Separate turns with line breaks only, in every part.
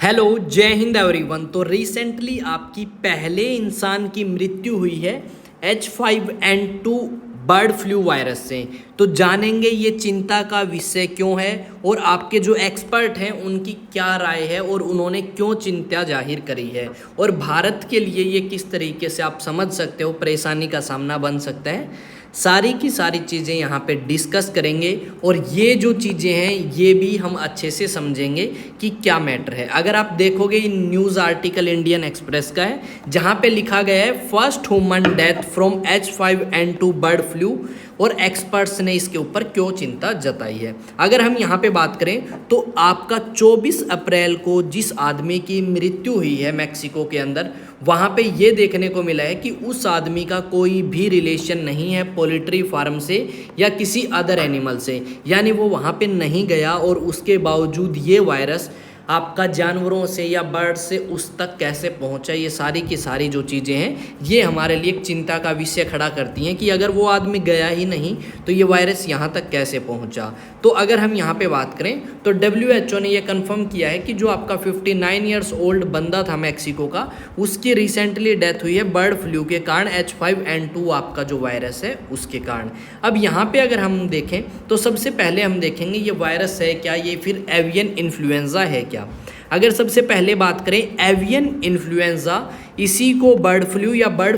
Hello, जय Hind everyone. तो recently आपकी पहले इंसान की मृत्यु हुई है H5N2 बर्ड फ्लू वायरस से। तो जानेंगे ये चिंता का विषय क्यों है और आपके जो एक्सपर्ट हैं उनकी क्या राय है और उन्होंने क्यों चिंता जाहिर करी है, और भारत के लिए ये किस तरीके से आप समझ सकते हो परेशानी का सामना बन सकता है। सारी की सारी चीज़ें यहाँ पे डिस्कस करेंगे और ये जो चीज़ें हैं ये भी हम अच्छे से समझेंगे कि क्या मैटर है। अगर आप देखोगे न्यूज़ आर्टिकल इंडियन एक्सप्रेस का है जहाँ पे लिखा गया है first human death from H5N2 bird flu, और एक्सपर्ट्स ने इसके ऊपर क्यों चिंता जताई है। अगर हम यहाँ पे बात करें तो आपका 24 अप्रैल को जिस आदमी की मृत्यु हुई है मैक्सिको के अंदर, वहाँ पे ये देखने को मिला है कि उस आदमी का कोई भी रिलेशन नहीं है पोल्ट्री फार्म से या किसी अदर एनिमल से, यानी वो वहाँ पे नहीं गया और उसके बावजूद ये वायरस आपका जानवरों से या बर्ड से उस तक कैसे पहुंचा। ये सारी की सारी जो चीज़ें हैं ये हमारे लिए एक चिंता का विषय खड़ा करती हैं कि अगर वो आदमी गया ही नहीं तो ये वायरस यहाँ तक कैसे पहुंचा। तो अगर हम यहाँ पे बात करें तो WHO ने ये कंफर्म किया है कि जो आपका 59 ईयर्स ओल्ड बंदा था मैक्सिको का, उसकी रिसेंटली डेथ हुई है बर्ड फ्लू के कारण, H5N2 आपका जो वायरस है उसके कारण। अब यहाँ पे अगर हम देखें तो सबसे पहले हम देखेंगे ये वायरस है क्या, ये फिर एवियन इन्फ्लुएंजा है क्या। अगर सबसे पहले बात करें एवियन इन्फ्लुएंजा, इसी को बर्ड फ्लू या बर्ड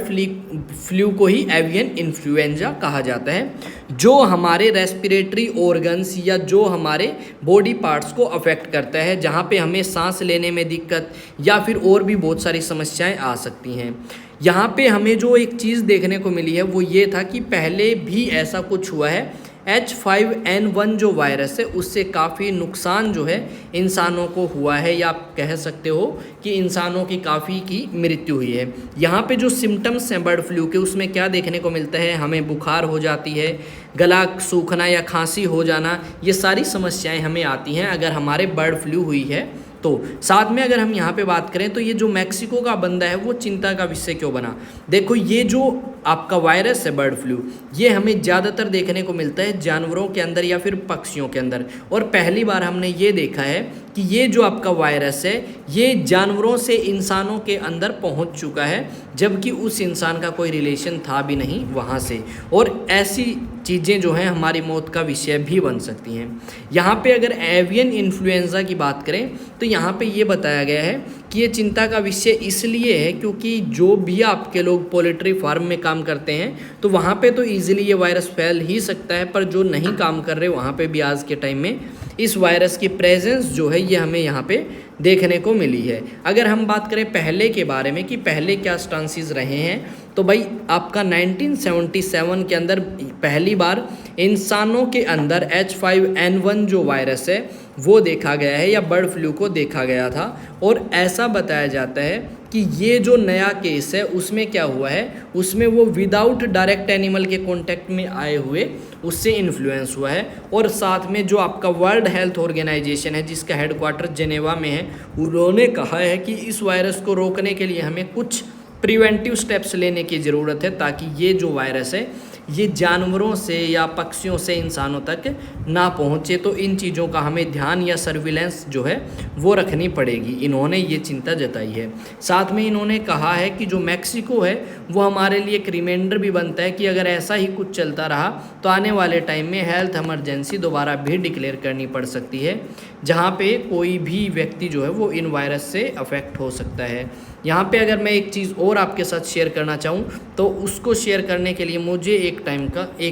फ्लू को ही एवियन इन्फ्लुएंजा कहा जाता है, जो हमारे रेस्पिरेटरी ऑर्गन्स या जो हमारे बॉडी पार्ट्स को अफेक्ट करता है, जहाँ पे हमें सांस लेने में दिक्कत या फिर और भी बहुत सारी समस्याएं आ सकती हैं। यहाँ पे हमें जो एक चीज़ देखने को मिली है वो ये था कि पहले भी ऐसा कुछ हुआ है। H5N1 जो वायरस है उससे काफ़ी नुकसान जो है इंसानों को हुआ है, या आप कह सकते हो कि इंसानों की काफ़ी की मृत्यु हुई है। यहाँ पे जो सिम्टम्स हैं बर्ड फ्लू के उसमें क्या देखने को मिलता है, हमें बुखार हो जाती है, गला सूखना या खांसी हो जाना, ये सारी समस्याएं हमें आती हैं अगर हमारे बर्ड फ्लू हुई है तो। साथ में अगर हम यहाँ पे बात करें तो ये जो मैक्सिको का बंदा है वो चिंता का विषय क्यों बना। देखो ये जो आपका वायरस है बर्ड फ्लू, ये हमें ज़्यादातर देखने को मिलता है जानवरों के अंदर या फिर पक्षियों के अंदर, और पहली बार हमने ये देखा है कि ये जो आपका वायरस है ये जानवरों से इंसानों के अंदर पहुंच चुका है, जबकि उस इंसान का कोई रिलेशन था भी नहीं वहाँ से, और ऐसी चीज़ें जो हैं हमारी मौत का विषय भी बन सकती हैं। यहाँ पे अगर एवियन इन्फ्लुएंजा की बात करें तो यहाँ पे ये बताया गया है कि ये चिंता का विषय इसलिए है क्योंकि जो भी आपके लोग पोल्ट्री फार्म में काम करते हैं तो वहाँ पे तो ईजिली ये वायरस फैल ही सकता है, पर जो नहीं काम कर रहे वहाँ पे भी आज के टाइम में इस वायरस की प्रेजेंस जो है ये हमें यहाँ पे देखने को मिली है। अगर हम बात करें पहले के बारे में कि पहले क्या स्टांसिस रहे हैं, तो भाई आपका 1977 के अंदर पहली बार इंसानों के अंदर H5N1 जो वायरस है वो देखा गया है, या बर्ड फ्लू को देखा गया था, और ऐसा बताया जाता है कि ये जो नया केस है उसमें क्या हुआ है, उसमें वो विदाउट डायरेक्ट एनिमल के कांटेक्ट में आए हुए उससे इन्फ्लुएंस हुआ है। और साथ में जो आपका वर्ल्ड हेल्थ ऑर्गेनाइजेशन है जिसका हेडक्वार्टर जेनेवा में है, उन्होंने कहा है कि इस वायरस को रोकने के लिए हमें कुछ प्रिवेंटिव स्टेप्स लेने की ज़रूरत है ताकि ये जो वायरस है ये जानवरों से या पक्षियों से इंसानों तक ना पहुँचे। तो इन चीज़ों का हमें ध्यान या सर्विलेंस जो है वो रखनी पड़ेगी, इन्होंने ये चिंता जताई है। साथ में इन्होंने कहा है कि जो मैक्सिको है वो हमारे लिए एक रिमाइंडर भी बनता है कि अगर ऐसा ही कुछ चलता रहा तो आने वाले टाइम में हेल्थ इमरजेंसी दोबारा भी डिक्लेयर करनी पड़ सकती है, जहाँ पे कोई भी व्यक्ति जो है वो इन वायरस से अफेक्ट हो सकता है। यहाँ पे अगर मैं एक चीज़ और आपके साथ शेयर करना चाहूँ तो उसको शेयर करने के लिए मुझे एक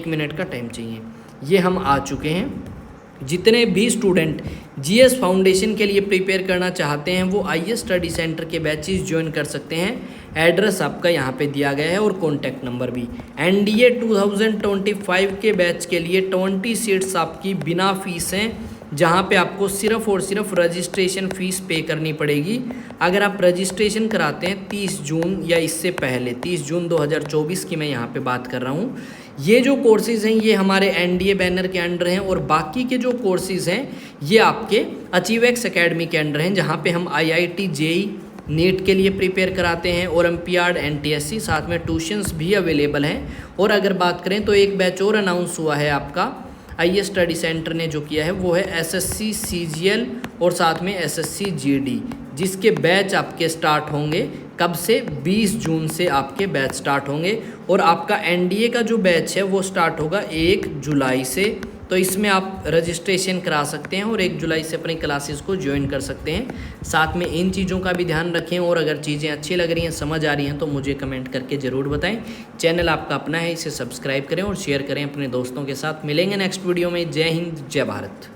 मिनट का टाइम चाहिए। ये हम आ चुके हैं। जितने भी स्टूडेंट GS फाउंडेशन के लिए प्रिपेयर करना चाहते हैं वो IS स्टडी सेंटर के बैचेस ज्वाइन कर सकते हैं। एड्रेस आपका यहाँ पे दिया गया है और कॉन्टैक्ट नंबर भी। NDA 2025 के बैच के लिए 20 सीट्स आपकी बिना फीस हैं, जहाँ पे आपको सिर्फ और सिर्फ रजिस्ट्रेशन फ़ीस पे करनी पड़ेगी। अगर आप रजिस्ट्रेशन कराते हैं 30 जून या इससे पहले, 30 जून 2024 की मैं यहाँ पे बात कर रहा हूँ, ये जो कोर्सेज़ हैं ये हमारे NDA बैनर के अंडर हैं, और बाकी के जो कोर्सेज़ हैं ये आपके अचीवेक्स एकेडमी के अंडर हैं, जहाँ पे हम IIT JEE नीट के लिए प्रिपेयर कराते हैं, ओलंपियाड NTSC, साथ में ट्यूशन्स भी अवेलेबल हैं। और अगर बात करें तो एक बैच और अनाउंस हुआ है आपका IS स्टडी सेंटर ने जो किया है वो है SSC CGL और साथ में SSC GD। जिसके बैच आपके स्टार्ट होंगे कब से, 20 जून से आपके बैच स्टार्ट होंगे। और आपका एनडीए का जो बैच है वो स्टार्ट होगा 1 जुलाई से। तो इसमें आप रजिस्ट्रेशन करा सकते हैं और 1 जुलाई से अपनी क्लासेस को ज्वाइन कर सकते हैं। साथ में इन चीज़ों का भी ध्यान रखें, और अगर चीज़ें अच्छी लग रही हैं, समझ आ रही हैं, तो मुझे कमेंट करके ज़रूर बताएं। चैनल आपका अपना है, इसे सब्सक्राइब करें और शेयर करें अपने दोस्तों के साथ। मिलेंगे नेक्स्ट वीडियो में। जय हिंद, जय भारत।